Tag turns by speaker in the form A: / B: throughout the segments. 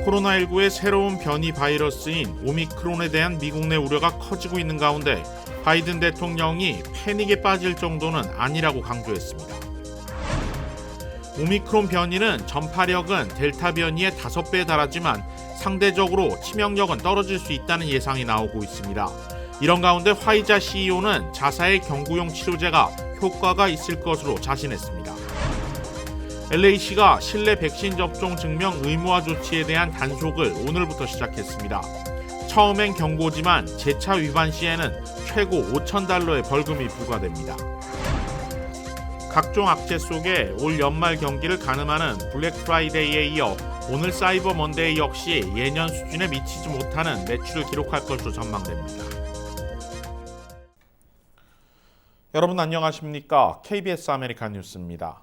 A: 코로나19의 새로운 변이 바이러스인 오미크론에 대한 미국 내 우려가 커지고 있는 가운데 바이든 대통령이 패닉에 빠질 정도는 아니라고 강조했습니다. 오미크론 변이는 전파력은 델타 변이의 5배에 달하지만 상대적으로 치명력은 떨어질 수 있다는 예상이 나오고 있습니다. 이런 가운데 화이자 CEO는 자사의 경구용 치료제가 효과가 있을 것으로 자신했습니다. LA시가 실내 백신 접종 증명 의무화 조치에 대한 단속을 오늘부터 시작했습니다. 처음엔 경고지만 재차 위반 시에는 최고 $5,000의 벌금이 부과됩니다. 각종 악재 속에 올 연말 경기를 가늠하는 블랙 프라이데이에 이어 오늘 사이버 먼데이 역시 예년 수준에 미치지 못하는 매출을 기록할 것으로 전망됩니다. 여러분 안녕하십니까? KBS 아메리칸 뉴스입니다.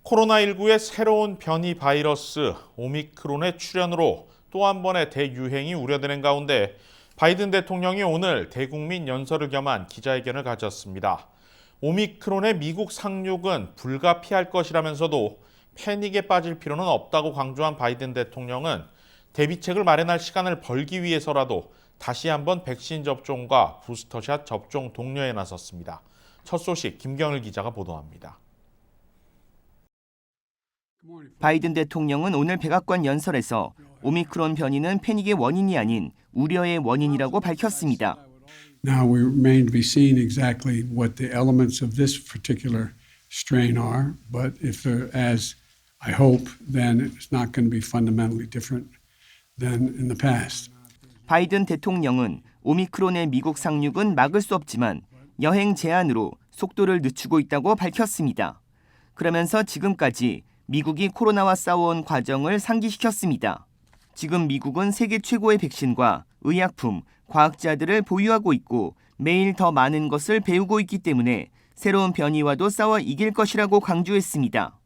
A: 코로나19의 새로운 변이 바이러스 오미크론의 출현으로 또 한 번의 대유행이 우려되는 가운데 바이든 대통령이 오늘 대국민 연설을 겸한 기자회견을 가졌습니다. 오미크론의 미국 상륙은 불가피할 것이라면서도 패닉에 빠질 필요는 없다고 강조한 바이든 대통령은 대비책을 마련할 시간을 벌기 위해서라도 다시 한번 백신 접종과 부스터샷 접종 독려에 나섰습니다. 첫 소식 김경일 기자가 보도합니다.
B: 바이든 대통령은 오늘 백악관 연설에서 오미크론 변이는 패닉의 원인이 아닌 우려의 원인이라고 밝혔습니다.
C: Now we remain to be seen exactly what the elements of this particular strain are, but if they're as I hope, then it's not going to be fundamentally different than in the past.
B: 바이든 대통령은 오미크론의 미국 상륙은 막을 수 없지만 여행 제한으로 속도를 늦추고 있다고 밝혔습니다. 그러면서 지금까지 미국이 코로나와 싸워온 과정을 상기시켰습니다. 지금 미국은 세계 최고의 백신과 의약품, 과학자들을 보유하고 있고 매일 더 많은 것을 배우고 있기 때문에 새로운 변이와도 싸워 이길 것이라고 강조했습니다.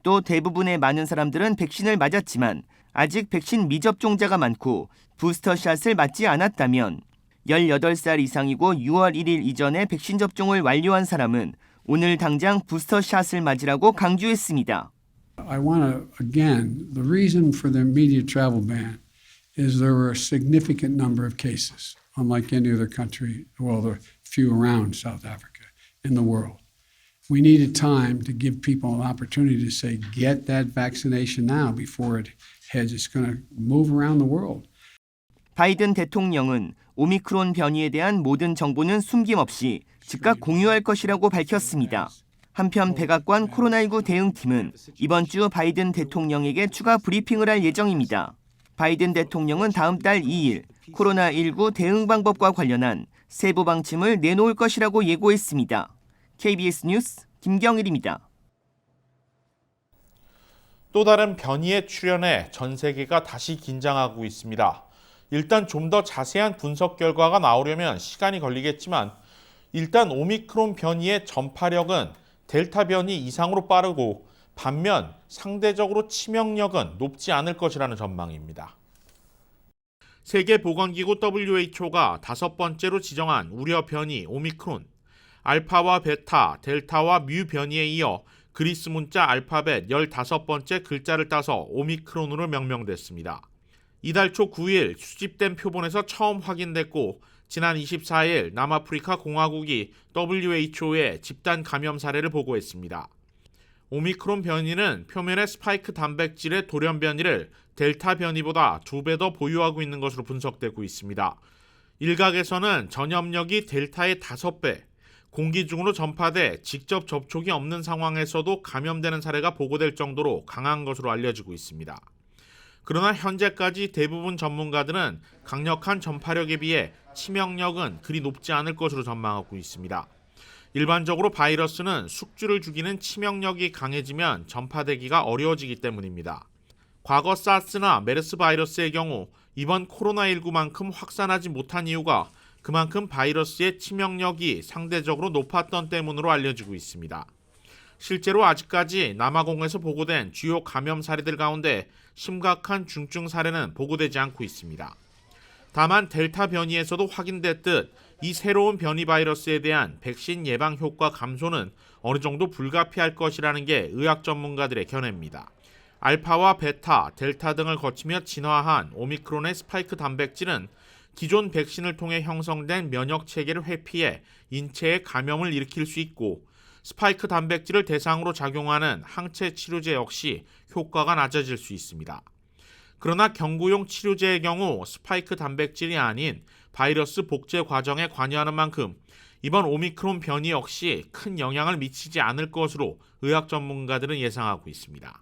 B: 또 대부분의 많은 사람들은 백신을 맞았지만 아직 백신 미접종자가 많고 부스터샷을 맞지 않았다면 18살 이상이고 6월 1일 이전에 백신 접종을 완료한 사람은 오늘 당장 부스터샷을 맞으라고 강조했습니다.
C: I want to, again, the reason for the immediate travel ban is there were a significant number of cases, unlike any other country, well, there are few around South Africa in the world. We needed time to give people an opportunity to say, get that vaccination now before it heads. It's going to move around the world.
B: 바이든 대통령은 오미크론 변이에 대한 모든 정보는 숨김없이 즉각 공유할 것이라고 밝혔습니다. 한편 백악관 코로나19 대응팀은 이번 주 바이든 대통령에게 추가 브리핑을 할 예정입니다. 바이든 대통령은 다음 달 2일 코로나19 대응 방법과 관련한 세부 방침을 내놓을 것이라고 예고했습니다. KBS 뉴스 김경일입니다.
A: 또 다른 변이의 출현에 전 세계가 다시 긴장하고 있습니다. 일단 좀 더 자세한 분석 결과가 나오려면 시간이 걸리겠지만 일단 오미크론 변이의 전파력은 델타 변이 이상으로 빠르고 반면 상대적으로 치명력은 높지 않을 것이라는 전망입니다. 세계보건기구 WHO가 5번째로 지정한 우려 변이 오미크론, 알파와 베타, 델타와 뮤 변이에 이어 그리스 문자 알파벳 15번째 글자를 따서 오미크론으로 명명됐습니다. 이달 초 9일 수집된 표본에서 처음 확인됐고 지난 24일 남아프리카 공화국이 WHO에 집단 감염 사례를 보고했습니다. 오미크론 변이는 표면의 스파이크 단백질의 돌연 변이를 델타 변이보다 2배 더 보유하고 있는 것으로 분석되고 있습니다. 일각에서는 전염력이 델타의 5배, 공기 중으로 전파돼 직접 접촉이 없는 상황에서도 감염되는 사례가 보고될 정도로 강한 것으로 알려지고 있습니다. 그러나 현재까지 대부분 전문가들은 강력한 전파력에 비해 치명력은 그리 높지 않을 것으로 전망하고 있습니다. 일반적으로 바이러스는 숙주를 죽이는 치명력이 강해지면 전파되기가 어려워지기 때문입니다. 과거 사스나 메르스 바이러스의 경우 이번 코로나19만큼 확산하지 못한 이유가 그만큼 바이러스의 치명력이 상대적으로 높았던 때문으로 알려지고 있습니다. 실제로 아직까지 남아공에서 보고된 주요 감염 사례들 가운데 심각한 중증 사례는 보고되지 않고 있습니다. 다만 델타 변이에서도 확인됐듯 이 새로운 변이 바이러스에 대한 백신 예방 효과 감소는 어느 정도 불가피할 것이라는 게 의학 전문가들의 견해입니다. 알파와 베타, 델타 등을 거치며 진화한 오미크론의 스파이크 단백질은 기존 백신을 통해 형성된 면역 체계를 회피해 인체에 감염을 일으킬 수 있고 스파이크 단백질을 대상으로 작용하는 항체 치료제 역시 효과가 낮아질 수 있습니다. 그러나 경구용 치료제의 경우 스파이크 단백질이 아닌 바이러스 복제 과정에 관여하는 만큼 이번 오미크론 변이 역시 큰 영향을 미치지 않을 것으로 의학 전문가들은 예상하고 있습니다.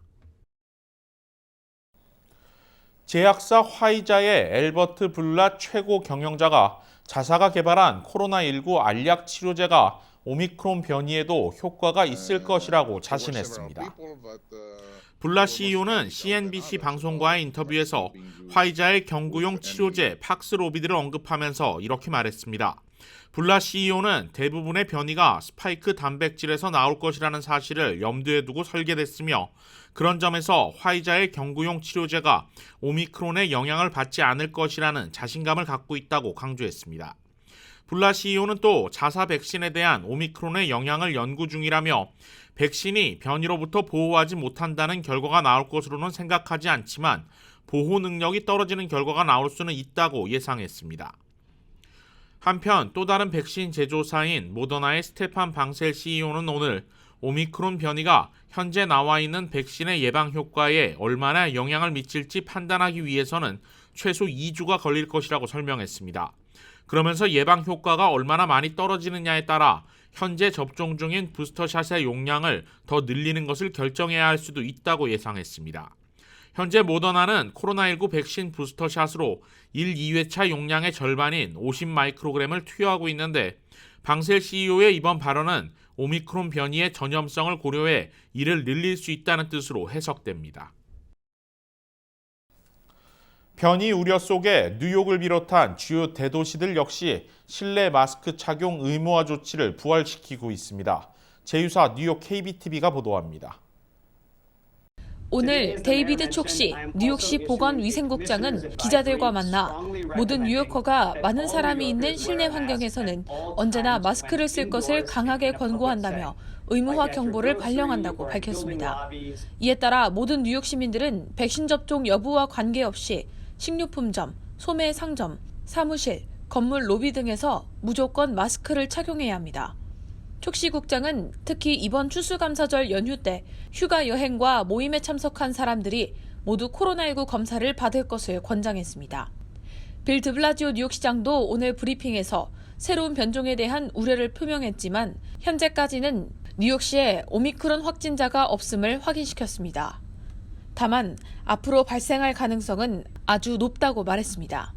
A: 제약사 화이자의 앨버트 블라 최고 경영자가 자사가 개발한 코로나19 알약 치료제가 오미크론 변이에도 효과가 있을 것이라고 자신했습니다. 블라 CEO는 CNBC 방송과의 인터뷰에서 화이자의 경구용 치료제 팍스로비드를 언급하면서 이렇게 말했습니다. 블라 CEO는 대부분의 변이가 스파이크 단백질에서 나올 것이라는 사실을 염두에 두고 설계됐으며 그런 점에서 화이자의 경구용 치료제가 오미크론의 영향을 받지 않을 것이라는 자신감을 갖고 있다고 강조했습니다. 블라 CEO는 또 자사 백신에 대한 오미크론의 영향을 연구 중이라며 백신이 변이로부터 보호하지 못한다는 결과가 나올 것으로는 생각하지 않지만 보호 능력이 떨어지는 결과가 나올 수는 있다고 예상했습니다. 한편 또 다른 백신 제조사인 모더나의 스테판 방셀 CEO는 오늘 오미크론 변이가 현재 나와 있는 백신의 예방 효과에 얼마나 영향을 미칠지 판단하기 위해서는 최소 2주가 걸릴 것이라고 설명했습니다. 그러면서 예방 효과가 얼마나 많이 떨어지느냐에 따라 현재 접종 중인 부스터샷의 용량을 더 늘리는 것을 결정해야 할 수도 있다고 예상했습니다. 현재 모더나는 코로나19 백신 부스터샷으로 1, 2회차 용량의 절반인 50마이크로그램을 투여하고 있는데 방셀 CEO의 이번 발언은 오미크론 변이의 전염성을 고려해 이를 늘릴 수 있다는 뜻으로 해석됩니다. 변이 우려 속에 뉴욕을 비롯한 주요 대도시들 역시 실내 마스크 착용 의무화 조치를 부활시키고 있습니다. 제휴사 뉴욕 KBTV가 보도합니다.
D: 오늘 데이비드 촉시 뉴욕시 보건위생국장은 기자들과 만나 모든 뉴요커가 많은 사람이 있는 실내 환경에서는 언제나 마스크를 쓸 것을 강하게 권고한다며 의무화 경보를 발령한다고 밝혔습니다. 이에 따라 모든 뉴욕 시민들은 백신 접종 여부와 관계없이 식료품점, 소매 상점, 사무실, 건물 로비 등에서 무조건 마스크를 착용해야 합니다. 촉시 국장은 특히 이번 추수감사절 연휴 때 휴가 여행과 모임에 참석한 사람들이 모두 코로나19 검사를 받을 것을 권장했습니다. 빌 드블라지오 뉴욕시장도 오늘 브리핑에서 새로운 변종에 대한 우려를 표명했지만 현재까지는 뉴욕시에 오미크론 확진자가 없음을 확인시켰습니다. 다만 앞으로 발생할 가능성은 아주 높다고 말했습니다.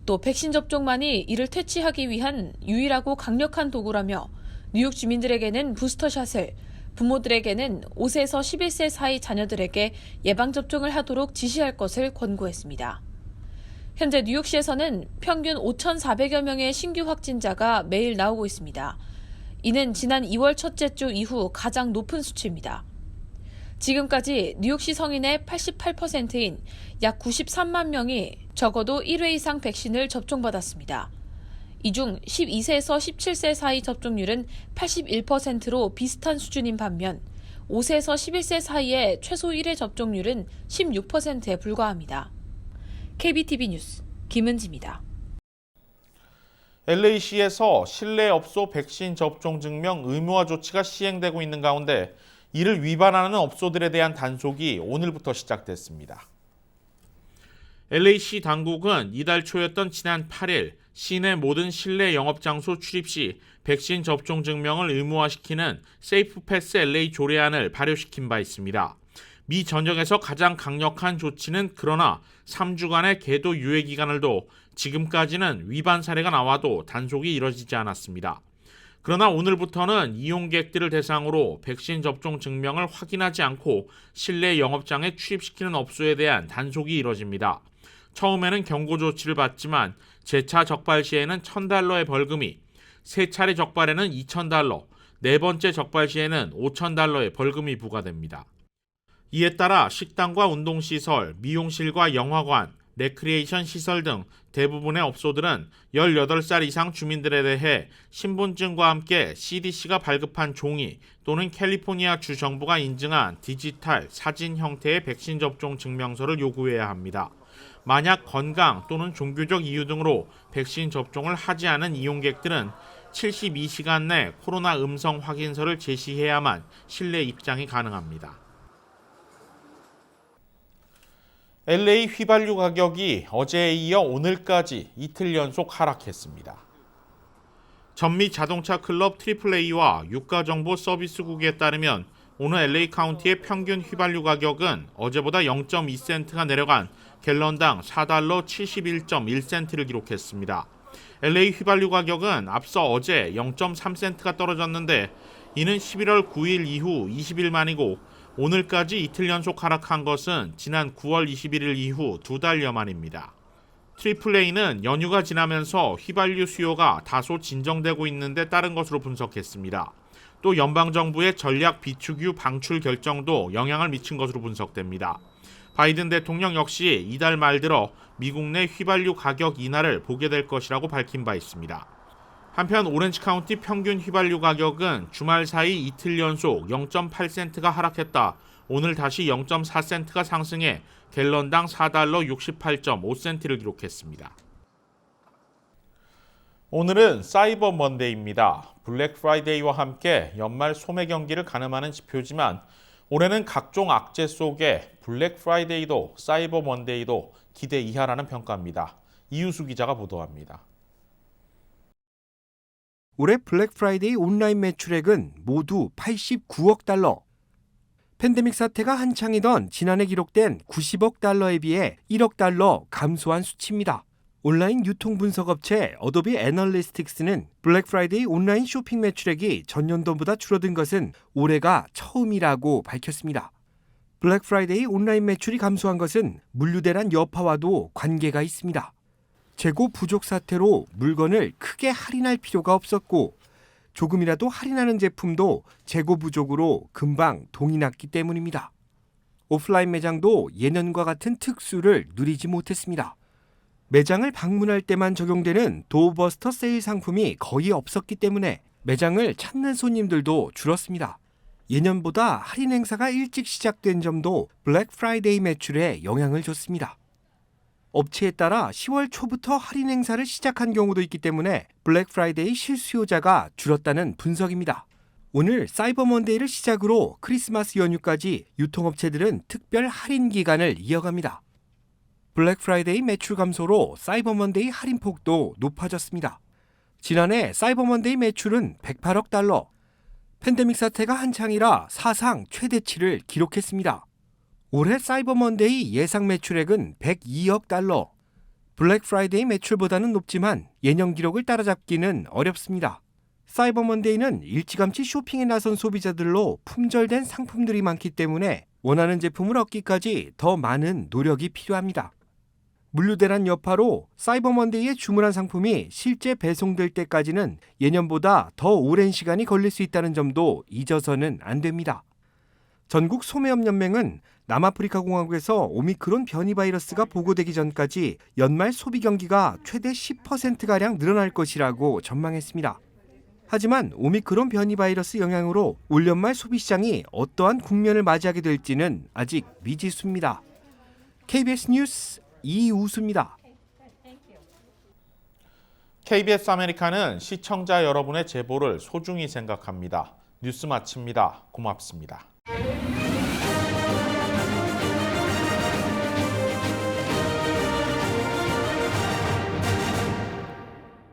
D: 또 백신 접종만이 이를 퇴치하기 위한 유일하고 강력한 도구라며 뉴욕 주민들에게는 부스터샷을, 부모들에게는 5세에서 11세 사이 자녀들에게 예방접종을 하도록 지시할 것을 권고했습니다. 현재 뉴욕시에서는 평균 5,400여 명의 신규 확진자가 매일 나오고 있습니다. 이는 지난 2월 첫째 주 이후 가장 높은 수치입니다. 지금까지 뉴욕시 성인의 88%인 약 93만 명이 적어도 1회 이상 백신을 접종받았습니다. 이 중 12세에서 17세 사이 접종률은 81%로 비슷한 수준인 반면 5세에서 11세 사이의 최소 1회 접종률은 16%에 불과합니다. KBTV 뉴스 김은지입니다.
A: LA시에서 실내 업소 백신 접종 증명 의무화 조치가 시행되고 있는 가운데 이를 위반하는 업소들에 대한 단속이 오늘부터 시작됐습니다. LA시 당국은 이달 초였던 지난 8일 시내 모든 실내 영업장소 출입 시 백신 접종 증명을 의무화시키는 세이프 패스 LA 조례안을 발효시킨 바 있습니다. 미 전역에서 가장 강력한 조치는 그러나 3주간의 계도 유예 기간을 둬 지금까지는 위반 사례가 나와도 단속이 이뤄지지 않았습니다. 그러나 오늘부터는 이용객들을 대상으로 백신 접종 증명을 확인하지 않고 실내 영업장에 출입시키는 업소에 대한 단속이 이뤄집니다. 처음에는 경고 조치를 받지만 재차 적발 시에는 $1,000의 벌금이, 세 차례 적발에는 $2,000, 네 번째 적발 시에는 $5,000의 벌금이 부과됩니다. 이에 따라 식당과 운동시설, 미용실과 영화관, 레크리에이션 시설 등 대부분의 업소들은 18살 이상 주민들에 대해 신분증과 함께 CDC가 발급한 종이 또는 캘리포니아 주 정부가 인증한 디지털 사진 형태의 백신 접종 증명서를 요구해야 합니다. 만약 건강 또는 종교적 이유 등으로 백신 접종을 하지 않은 이용객들은 72시간 내 코로나 음성 확인서를 제시해야만 실내 입장이 가능합니다. LA 휘발유 가격이 어제에 이어 오늘까지 이틀 연속 하락했습니다. 전미 자동차 클럽 AAA와 유가정보 서비스국에 따르면 오늘 LA 카운티의 평균 휘발유 가격은 어제보다 0.2센트가 내려간 갤런당 4달러 71.1센트를 기록했습니다. LA 휘발유 가격은 앞서 어제 0.3센트가 떨어졌는데 이는 11월 9일 이후 20일 만이고 오늘까지 이틀 연속 하락한 것은 지난 9월 21일 이후 2달여 만입니다. AAA는 연휴가 지나면서 휘발유 수요가 다소 진정되고 있는데 따른 것으로 분석했습니다. 또 연방정부의 전략 비축유 방출 결정도 영향을 미친 것으로 분석됩니다. 바이든 대통령 역시 이달 말 들어 미국 내 휘발유 가격 인하를 보게 될 것이라고 밝힌 바 있습니다. 한편 오렌지 카운티 평균 휘발유 가격은 주말 사이 이틀 연속 0.8센트가 하락했다. 오늘 다시 0.4센트가 상승해 갤런당 4달러 68.5센트를 기록했습니다. 오늘은 사이버 먼데이입니다. 블랙 프라이데이와 함께 연말 소매 경기를 가늠하는 지표지만 올해는 각종 악재 속에 블랙 프라이데이도 사이버 먼데이도 기대 이하라는 평가입니다. 이유수 기자가 보도합니다.
E: 올해 블랙 프라이데이 온라인 매출액은 모두 89억 달러. 팬데믹 사태가 한창이던 지난해 기록된 90억 달러에 비해 1억 달러 감소한 수치입니다. 온라인 유통 분석 업체 어도비 애널리스틱스는 블랙 프라이데이 온라인 쇼핑 매출액이 전년도보다 줄어든 것은 올해가 처음이라고 밝혔습니다. 블랙 프라이데이 온라인 매출이 감소한 것은 물류대란 여파와도 관계가 있습니다. 재고 부족 사태로 물건을 크게 할인할 필요가 없었고 조금이라도 할인하는 제품도 재고 부족으로 금방 동이 났기 때문입니다. 오프라인 매장도 예년과 같은 특수를 누리지 못했습니다. 매장을 방문할 때만 적용되는 도어버스터 세일 상품이 거의 없었기 때문에 매장을 찾는 손님들도 줄었습니다. 예년보다 할인 행사가 일찍 시작된 점도 블랙 프라이데이 매출에 영향을 줬습니다. 업체에 따라 10월 초부터 할인 행사를 시작한 경우도 있기 때문에 블랙 프라이데이 실수요자가 줄었다는 분석입니다. 오늘 사이버 먼데이를 시작으로 크리스마스 연휴까지 유통업체들은 특별 할인 기간을 이어갑니다. 블랙 프라이데이 매출 감소로 사이버 먼데이 할인 폭도 높아졌습니다. 지난해 사이버 먼데이 매출은 108억 달러, 팬데믹 사태가 한창이라 사상 최대치를 기록했습니다. 올해 사이버 먼데이 예상 매출액은 102억 달러. 블랙 프라이데이 매출보다는 높지만 예년 기록을 따라잡기는 어렵습니다. 사이버 먼데이는 일찌감치 쇼핑에 나선 소비자들로 품절된 상품들이 많기 때문에 원하는 제품을 얻기까지 더 많은 노력이 필요합니다. 물류대란 여파로 사이버 먼데이에 주문한 상품이 실제 배송될 때까지는 예년보다 더 오랜 시간이 걸릴 수 있다는 점도 잊어서는 안 됩니다. 전국 소매업연맹은 남아프리카 공화국에서 오미크론 변이 바이러스가 보고되기 전까지 연말 소비 경기가 최대 10%가량 늘어날 것이라고 전망했습니다. 하지만 오미크론 변이 바이러스 영향으로 올 연말 소비 시장이 어떠한 국면을 맞이하게 될지는 아직 미지수입니다. KBS 뉴스 이우수입니다.
A: KBS 아메리카는 시청자 여러분의 제보를 소중히 생각합니다. 뉴스 마칩니다. 고맙습니다.